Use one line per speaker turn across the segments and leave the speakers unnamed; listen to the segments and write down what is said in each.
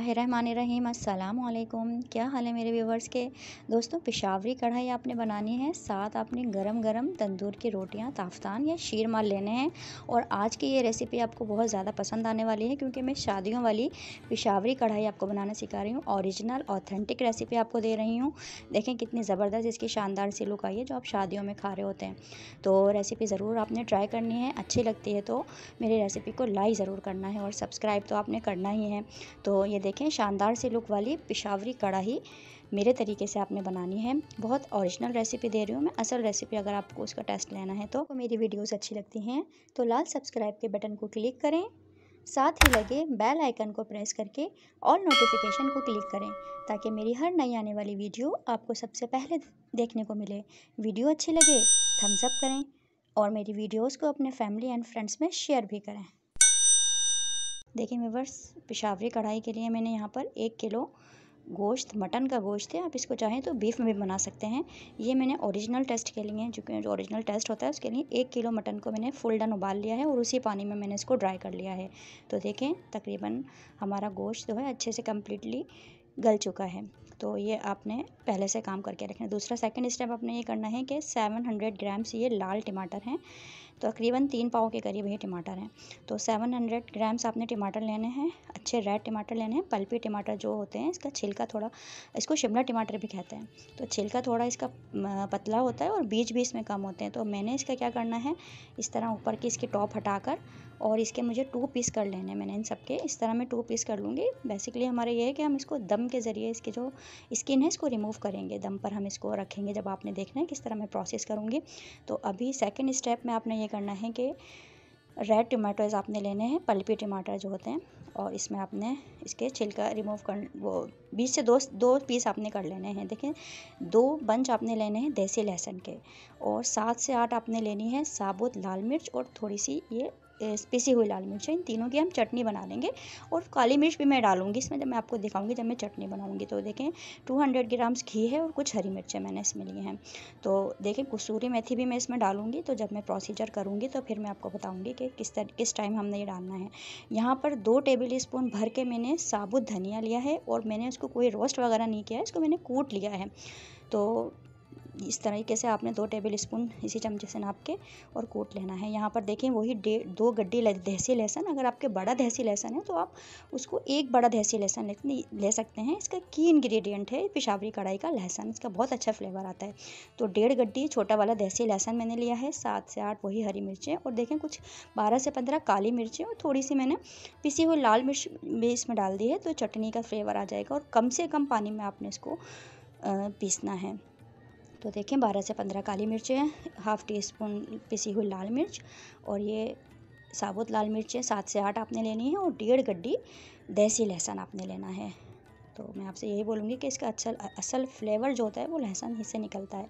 बिस्मिल्लाहिर्रहमानिर्रहीम अस्सलामुअलैकुम। क्या हाल है मेरे व्यूवर्स के। दोस्तों, पेशावरी कढ़ाई आपने बनानी है, साथ आपने गरम गरम तंदूर की रोटियां, ताफ्तान या शीरमाल लेने हैं। और आज की ये रेसिपी आपको बहुत ज़्यादा पसंद आने वाली है, क्योंकि मैं शादियों वाली पेशावरी कढ़ाई आपको बनाना सिखा रही हूँ। ओरिजिनल ऑथेंटिक रेसिपी आपको दे रही हूँ। देखें कितनी ज़बरदस्त इसकी शानदार सी लुक आई है, जो आप शादियों में खा रहे होते हैं। तो रेसिपी ज़रूर आपने ट्राई करनी है। अच्छी लगती है तो मेरी रेसिपी को लाइक ज़रूर करना है, और सब्सक्राइब तो आपने करना ही है। तो ये देखें, शानदार सी लुक वाली पेशावरी कढ़ाई मेरे तरीके से आपने बनानी है। बहुत ओरिजिनल रेसिपी दे रही हूँ मैं, असल रेसिपी। अगर आपको उसका टेस्ट लेना है तो मेरी वीडियोस अच्छी लगती हैं तो लाल सब्सक्राइब के बटन को क्लिक करें, साथ ही लगे बेल आइकन को प्रेस करके ऑल नोटिफिकेशन को क्लिक करें, ताकि मेरी हर नई आने वाली वीडियो आपको सबसे पहले देखने को मिले। वीडियो अच्छी लगे थम्स अप करें, और मेरी वीडियोस को अपने फैमिली एंड फ्रेंड्स में शेयर भी करें। देखिए व्यूअर्स, पेशावरी कढ़ाई के लिए मैंने यहाँ पर 1 किलो गोश्त, मटन का गोश्त है। आप इसको चाहें तो बीफ में भी बना सकते हैं। ये मैंने ओरिजिनल टेस्ट के लिए, जो ओरिजिनल टेस्ट होता है उसके लिए 1 किलो मटन को मैंने फुल डन उबाल लिया है, और उसी पानी में मैंने इसको ड्राई कर लिया है। तो देखें, तकरीबन हमारा गोश्त जो है अच्छे से कम्प्लीटली गल चुका है। तो ये आपने पहले से काम करके रखना है। दूसरा सेकंड स्टेप आपने ये करना है कि 700 ग्राम्स ये लाल टमाटर हैं। तो तकरीबन 3 पाव के करीब ये टमाटर हैं। तो 700 ग्राम्स आपने टमाटर लेने हैं। अच्छे रेड टमाटर लेने हैं। पल्पी टमाटर जो होते हैं, इसका छिलका थोड़ा, इसको शिमला टमाटर भी कहते हैं, तो छिलका थोड़ा इसका पतला होता है और बीज भी इसमें कम होते हैं। तो मैंने इसका क्या करना है, इस तरह ऊपर की इसकी टॉप हटाकर, और इसके मुझे 2 पीस कर लेने हैं। मैंने इन सब के इस तरह मैं 2 पीस कर लूँगी। बेसिकली हमारा ये है कि हम इसको दम के ज़रिए इसके जो स्किन है इसको रिमूव करेंगे, दम पर हम इसको रखेंगे। जब आपने देखना है किस तरह मैं प्रोसेस करूँगी। तो अभी सेकंड स्टेप में आपने ये करना है कि रेड टमाटोज़ आपने लेने हैं, पल्पी टमाटर जो होते हैं, और इसमें आपने इसके छिलका रिमूव कर, वो बीच से दो पीस आपने कर लेने हैं। देखें, 2 बंच आपने लेने हैं देसी लहसुन के, और 7 से 8 आपने लेनी है साबुत लाल मिर्च, और थोड़ी सी ये पिसी हुई लाल मिर्च है। इन तीनों की हम चटनी बना लेंगे, और काली मिर्च भी मैं डालूंगी इसमें, जब मैं आपको दिखाऊंगी जब मैं चटनी बनाऊंगी। तो देखें, 200 ग्राम्स घी है, और कुछ हरी मिर्चें मैंने इसमें लिए हैं। तो देखें, कसूरी मेथी भी मैं इसमें डालूंगी। तो जब मैं प्रोसीजर करूंगी तो फिर मैं आपको बताऊंगी कि किस टाइम हमने ये डालना है। यहाँ पर 2 टेबल स्पून भर के मैंने साबुत धनिया लिया है, और मैंने उसको कोई रोस्ट वगैरह नहीं किया है, इसको मैंने कूट लिया है। तो इस तरीके से आपने 2 टेबल स्पून इसी चमचे से नाप के और कूट लेना है। यहाँ पर देखें, वही 2 गड्डी देसी लहसुन। अगर आपके बड़ा देसी लहसुन है तो आप उसको 1 बड़ा देसी लहसुन ले सकते हैं। इसका की इंग्रेडिएंट है पेशावरी कढ़ाई का लहसुन, इसका बहुत अच्छा फ्लेवर आता है। तो 1.5 गड्डी छोटा वाला देसी लहसुन मैंने लिया है, 7 से 8 वही हरी मिर्चें, और देखें कुछ 12 से 15 काली मिर्चें, और थोड़ी सी मैंने पिसी हुई लाल मिर्च भी इसमें डाल दी है। तो चटनी का फ्लेवर आ जाएगा, और कम से कम पानी में आपने इसको पीसना है। तो देखें, 12 से 15 काली मिर्चें हैं, हाफ़ टी स्पून पिसी हुई लाल मिर्च, और ये साबुत लाल मिर्चें 7 से 8 आपने लेनी है, और 1.5 गड्डी देसी लहसुन आपने लेना है। तो मैं आपसे यही बोलूँगी कि इसका असल फ्लेवर जो होता है वो लहसुन ही से निकलता है।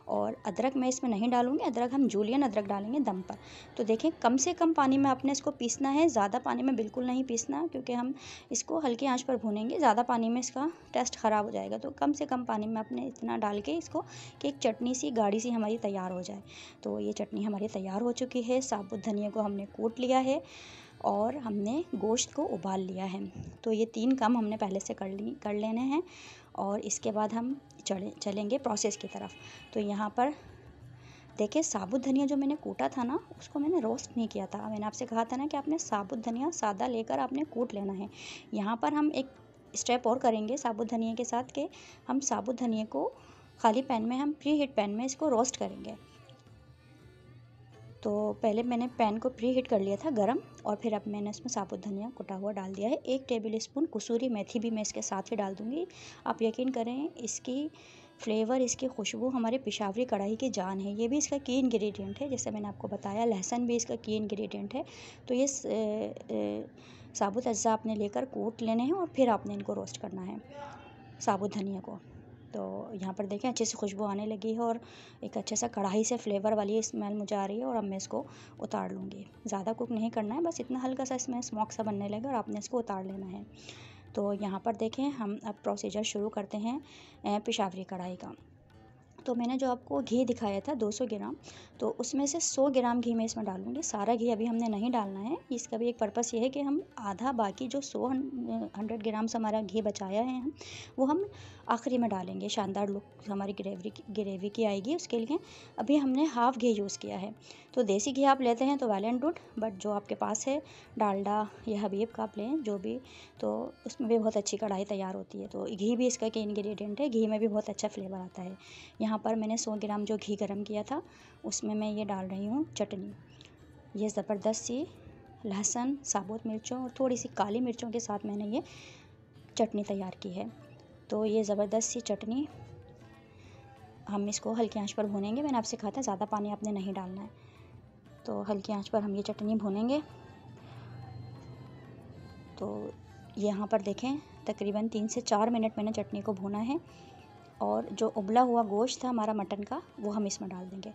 और अदरक मैं इसमें नहीं डालूँगी, अदरक हम जूलियन अदरक डालेंगे दम पर। तो देखें, कम से कम पानी में आपने इसको पीसना है, ज़्यादा पानी में बिल्कुल नहीं पीसना, क्योंकि हम इसको हल्की आंच पर भूनेंगे। ज़्यादा पानी में इसका टेस्ट ख़राब हो जाएगा। तो कम से कम पानी में आपने इतना डाल के इसको कि एक चटनी सी गाढ़ी सी हमारी तैयार हो जाए। तो ये चटनी हमारी तैयार हो चुकी है। साबुत धनिया को हमने कूट लिया है, और हमने गोश्त को उबाल लिया है। तो ये 3 काम हमने पहले से कर लेने हैं, और इसके बाद हम चलेंगे प्रोसेस की तरफ। तो यहाँ पर देखिए, साबुत धनिया जो मैंने कूटा था ना, उसको मैंने रोस्ट नहीं किया था। मैंने आपसे कहा था ना कि आपने साबुत धनिया सादा लेकर आपने कूट लेना है। यहाँ पर हम एक स्टेप और करेंगे साबुत धनिया के साथ, कि हम साबुत धनिया को खाली पैन में, हम प्री हीट पैन में इसको रोस्ट करेंगे। तो पहले मैंने पैन को प्री हीट कर लिया था गरम, और फिर अब मैंने इसमें साबुत धनिया कुटा हुआ डाल दिया है। 1 टेबल स्पून कसूरी मेथी भी मैं इसके साथ ही डाल दूँगी। आप यकीन करें, इसकी फ्लेवर, इसकी खुशबू हमारे पेशावरी कढ़ाई की जान है। ये भी इसका की इंग्रेडिएंट है, जैसे मैंने आपको बताया, लहसुन भी इसका की इंग्रेडिएंट है। तो ये साबुत अज्जा आपने लेकर कूट लेने हैं, और फिर आपने इनको रोस्ट करना है, साबुत धनिया को। तो यहाँ पर देखें, अच्छे से खुशबू आने लगी है, और एक अच्छे सा कढ़ाई से फ्लेवर वाली स्मेल मुझे आ रही है। और अब मैं इसको उतार लूँगी। ज़्यादा कुक नहीं करना है, बस इतना हल्का सा इसमें स्मोक सा बनने लगे, और आपने इसको उतार लेना है। तो यहाँ पर देखें, हम अब प्रोसीजर शुरू करते हैं पेशावरी कढ़ाई का। तो मैंने जो आपको घी दिखाया था 200 ग्राम, तो उसमें से 100 ग्राम घी मैं इसमें डालूँगी। सारा घी अभी हमने नहीं डालना है। इसका भी एक पर्पस ये है कि हम आधा बाकी जो 100 ग्राम से हमारा घी बचाया है वो हम आखिरी में डालेंगे। शानदार लुक हमारी ग्रेवी की आएगी, उसके लिए अभी हमने हाफ़ घी यूज़ किया है। तो देसी घी आप लेते हैं तो वेल एंड गुड, बट जो आपके पास है डालडा या हबीब का आप लें जो भी, तो उसमें भी बहुत अच्छी कढ़ाई तैयार होती है। तो घी भी इसका के इंग्रेडिएंट है, घी में भी बहुत अच्छा फ्लेवर आता है। यहाँ पर मैंने 100 ग्राम जो घी गरम किया था उसमें मैं ये डाल रही हूँ चटनी। ये ज़बरदस्त सी लहसुन, साबुत मिर्चों और थोड़ी सी काली मिर्चों के साथ मैंने ये चटनी तैयार की है। तो ये ज़बरदस्त सी चटनी हम इसको हल्की आंच पर भूनेंगे। मैंने आपसे कहा था ज़्यादा पानी आपने नहीं डालना है, तो हल्की आंच पर हम ये चटनी भूनेंगे। तो यहाँ पर देखें तकरीबन 3 से 4 मिनट मैंने चटनी को भूना है, और जो उबला हुआ गोश्त था हमारा मटन का वो हम इसमें डाल देंगे।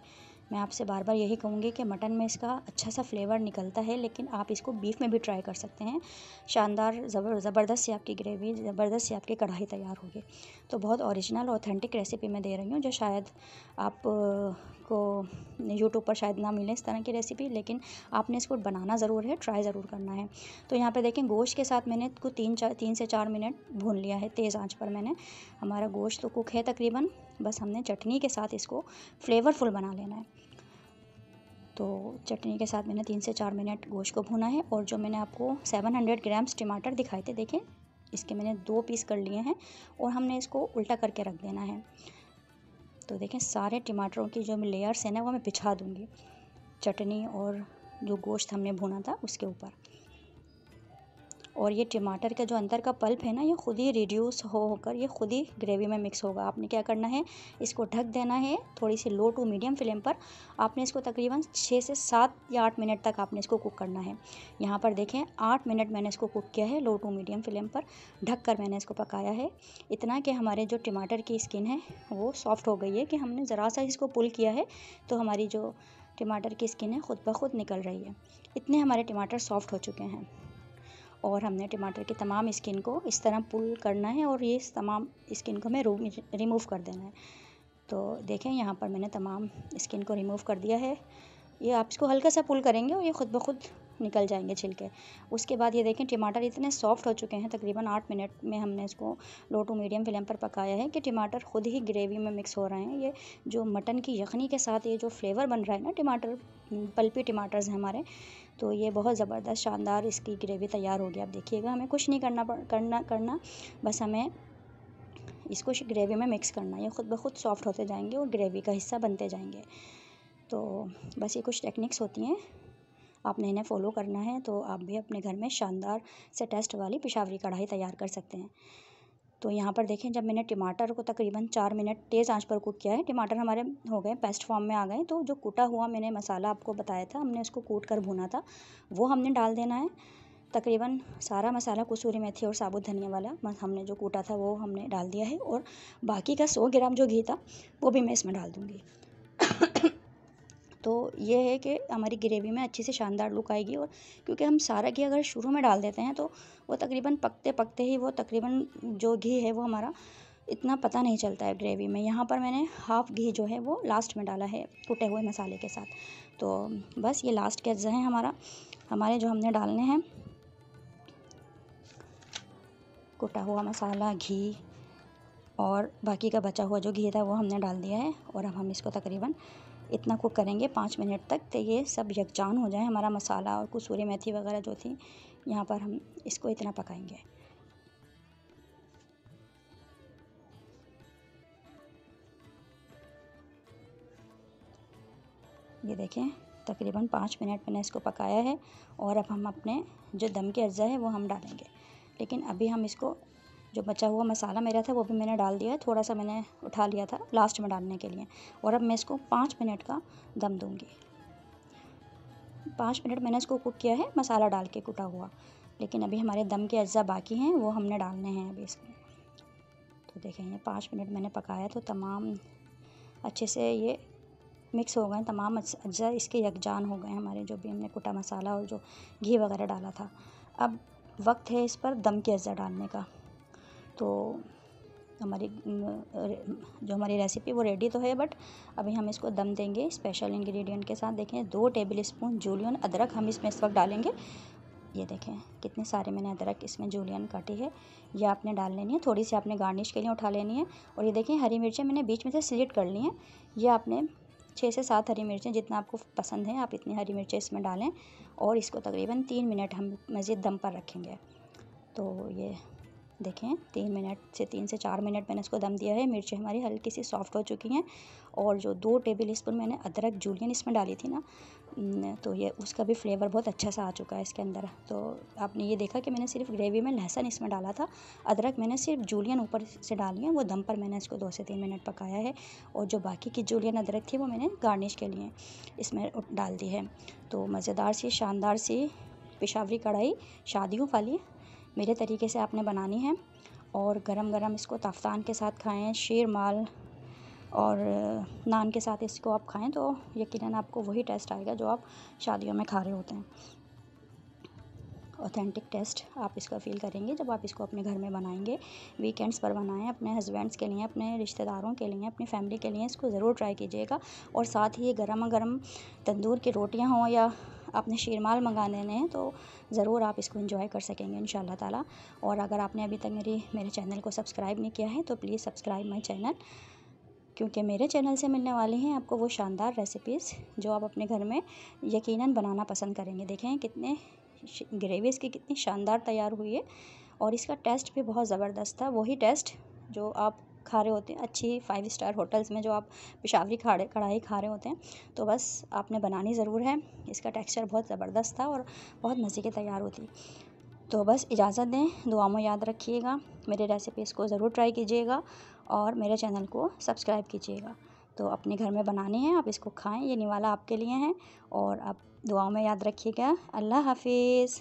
मैं आपसे बार बार यही कहूँगी कि मटन में इसका अच्छा सा फ्लेवर निकलता है, लेकिन आप इसको बीफ में भी ट्राई कर सकते हैं। शानदार ज़बरदस्त से आपकी ग्रेवी, ज़बरदस्त से आपकी कढ़ाई तैयार होगी। तो बहुत ओरिजिनल ऑथेंटिक रेसिपी मैं दे रही हूँ, जो शायद आप को यूट्यूब पर शायद ना मिले इस तरह की रेसिपी, लेकिन आपने इसको बनाना ज़रूर है, ट्राई ज़रूर करना है। तो यहाँ पे देखें गोश्त के साथ मैंने इसको 3 से 4 मिनट भून लिया है तेज़ आंच पर। मैंने हमारा गोश्त तो कुक है तकरीबन, बस हमने चटनी के साथ इसको फ्लेवरफुल बना लेना है। तो चटनी के साथ मैंने 3 से 4 मिनट गोश्त को भुना है। और जो मैंने आपको 700 ग्राम्स टमाटर दिखाए थे, देखें इसके मैंने 2 पीस कर लिए हैं और हमने इसको उल्टा करके रख देना है। तो देखें सारे टमाटरों की जो लेयर्स है ना वो मैं बिछा दूँगी चटनी और जो गोश्त हमने भुना था उसके ऊपर। और ये टमाटर का जो अंदर का पल्प है ना, ये खुद ही रिड्यूस होकर ये खुद ही ग्रेवी में मिक्स होगा। आपने क्या करना है, इसको ढक देना है थोड़ी सी लो टू मीडियम फ्लेम पर। आपने इसको तकरीबन 6 से 7 या 8 मिनट तक आपने इसको कुक करना है। यहाँ पर देखें 8 मिनट मैंने इसको कुक किया है लो टू मीडियम फ्लेम पर, ढक कर मैंने इसको पकाया है। इतना कि हमारे जो टमाटर की स्किन है वो सॉफ्ट हो गई है, कि हमने ज़रा सा इसको पुल किया है तो हमारी जो टमाटर की स्किन है ख़ुद ब खुद निकल रही है। इतने हमारे टमाटर सॉफ्ट हो चुके हैं। और हमने टमाटर की तमाम स्किन को इस तरह पुल करना है और ये तमाम स्किन को हमें रिमूव कर देना है। तो देखें यहाँ पर मैंने तमाम स्किन को रिमूव कर दिया है। ये आप इसको हल्का सा पुल करेंगे और ये ख़ुद ब खुद निकल जाएंगे छिलके। उसके बाद ये देखें टमाटर इतने सॉफ्ट हो चुके हैं, तकरीबन 8 मिनट में हमने इसको लो टू मीडियम फ्लेम पर पकाया है कि टमाटर खुद ही ग्रेवी में मिक्स हो रहे हैं। ये जो मटन की यखनी के साथ ये जो फ्लेवर बन रहा है ना, टमाटर पल्पी टमाटर्स हैं हमारे, तो ये बहुत ज़बरदस्त शानदार इसकी ग्रेवी तैयार होगी। आप देखिएगा हमें कुछ नहीं करना, बस हमें इसको ग्रेवी में मिक्स करना। ये ख़ुद ब खुद सॉफ्ट होते जाएंगे और ग्रेवी का हिस्सा बनते जाएंगे। तो बस ये कुछ टेक्निक्स होती हैं, आपने इन्हें फ़ॉलो करना है तो आप भी अपने घर में शानदार से टेस्ट वाली पेशावरी कढ़ाई तैयार कर सकते हैं। तो यहाँ पर देखें जब मैंने टमाटर को तकरीबन 4 मिनट तेज़ आंच पर कुक किया है, टमाटर हमारे हो गए पेस्ट फॉर्म में आ गए। तो जो कूटा हुआ मैंने मसाला आपको बताया था, हमने उसको कूट कर भुना था, वो हमने डाल देना है। तकरीबन सारा मसाला कसूरी मेथी और साबुत धनिया वाला हमने जो कूटा था वो हमने डाल दिया है। और बाकी का 100 ग्राम जो घी था वो भी मैं इसमें डाल दूँगी। तो ये है कि हमारी ग्रेवी में अच्छी सी शानदार लुक आएगी। और क्योंकि हम सारा घी अगर शुरू में डाल देते हैं तो वो तकरीबन पकते पकते ही वो तकरीबन जो घी है वो हमारा इतना पता नहीं चलता है ग्रेवी में। यहाँ पर मैंने हाफ़ घी जो है वो लास्ट में डाला है कुटे हुए मसाले के साथ। तो बस ये लास्ट के अज्जा हैं हमारे जो हमने डालने हैं, कुटा हुआ मसाला, घी और बाकी का बचा हुआ जो घी था वो हमने डाल दिया है। और अब हम इसको तकरीबन इतना कुक करेंगे 5 मिनट तक, तो ये सब यकजान हो जाए हमारा मसाला और कसूरी मेथी वगैरह जो थी। यहाँ पर हम इसको इतना पकाएंगे। ये देखें तकरीबन 5 मिनट मैंने इसको पकाया है। और अब हम अपने जो दम के अज्जा है वो हम डालेंगे। लेकिन अभी हम इसको जो बचा हुआ मसाला मेरा था वो भी मैंने डाल दिया है, थोड़ा सा मैंने उठा लिया था लास्ट में डालने के लिए। और अब मैं इसको 5 मिनट का दम दूंगी। 5 मिनट मैंने इसको कुक किया है मसाला डाल के कुटा हुआ, लेकिन अभी हमारे दम के अज्जा बाकी हैं, वो हमने डालने हैं अभी इसमें। तो देखें ये 5 मिनट मैंने पकाया तो तमाम अच्छे से ये मिक्स हो गए, तमाम अज्जा इसके यकजान हो गए हमारे, जो भी हमने कुटा मसाला और जो घी वगैरह डाला था। अब वक्त है इस पर दम के अज्जा डालने का। तो हमारी जो हमारी रेसिपी वो रेडी तो है, बट अभी हम इसको दम देंगे स्पेशल इंग्रेडिएंट के साथ। देखें 2 टेबल स्पून जूलियन अदरक हम इसमें इस वक्त डालेंगे। ये देखें कितने सारे मैंने अदरक इसमें जूलियन काटी है, ये आपने डाल लेनी है। थोड़ी सी आपने गार्निश के लिए उठा लेनी है। और ये देखें हरी मिर्चें मैंने बीच में से स्लिट कर ली हैं। ये आपने 6 से 7 हरी मिर्चें जितना आपको पसंद है आप इतनी हरी मिर्चें इसमें डालें। और इसको तकरीबन 3 मिनट हम मज़ीद दम पर रखेंगे। तो ये देखें 3 से 4 मिनट मैंने इसको दम दिया है। मिर्चें हमारी हल्की सी सॉफ़्ट हो चुकी हैं। और जो 2 टेबल स्पून मैंने अदरक जूलियन इसमें डाली थी ना, तो ये उसका भी फ्लेवर बहुत अच्छा सा आ चुका है इसके अंदर। तो आपने ये देखा कि मैंने सिर्फ ग्रेवी में लहसुन इसमें डाला था, अदरक मैंने सिर्फ जूलियन ऊपर से डाली है। वो दम पर मैंने इसको 2 से 3 मिनट पकाया है। और जो बाकी की जूलियन अदरक थी वो मैंने गार्निश के लिए इसमें डाल दी है। तो मज़ेदार सी शानदार सी पेशावरी कढ़ाई शादियों वाली मेरे तरीके से आपने बनानी है। और गरम गरम इसको तफ्तान के साथ खाएं, शीर माल और नान के साथ इसको आप खाएं तो यकीनन आपको वही टेस्ट आएगा जो आप शादियों में खा रहे होते हैं। ऑथेंटिक टेस्ट आप इसका फ़ील करेंगे जब आप इसको अपने घर में बनाएंगे। वीकेंड्स पर बनाएं, अपने हस्बैंड्स के लिए, अपने रिश्तेदारों के लिए, अपनी फैमिली के लिए इसको ज़रूर ट्राई कीजिएगा। और साथ ही ये गरमा गरम तंदूर की रोटियां हों या आपने शीरमाल मंगाने हैं तो ज़रूर आप इसको एंजॉय कर सकेंगे इंशाल्लाह ताला। और अगर आपने अभी तक मेरे चैनल को सब्सक्राइब नहीं किया है तो प्लीज़ सब्सक्राइब माई चैनल, क्योंकि मेरे चैनल से मिलने वाली हैं आपको वो शानदार रेसिपीज़ जो आप अपने घर में यकीनन बनाना पसंद करेंगे। देखें कितने ग्रेवी इसकी कितनी शानदार तैयार हुई है। और इसका टेस्ट भी बहुत ज़बरदस्त था, वही टेस्ट जो आप खा रहे होते हैं अच्छी 5 स्टार होटल्स में जो आप पेशावरी कढ़ाई खा रहे होते हैं। तो बस आपने बनानी ज़रूर है। इसका टेक्सचर बहुत ज़बरदस्त था और बहुत मज़े की तैयार होती। तो बस इजाज़त दें, दुआ में याद रखिएगा, मेरे रेसिपीज़ को ज़रूर ट्राई कीजिएगा और मेरे चैनल को सब्सक्राइब कीजिएगा। तो अपने घर में बनाने हैं, आप इसको खाएं, ये निवाला आपके लिए हैं। और आप दुआओं में याद रखिएगा। अल्लाह हाफिज़।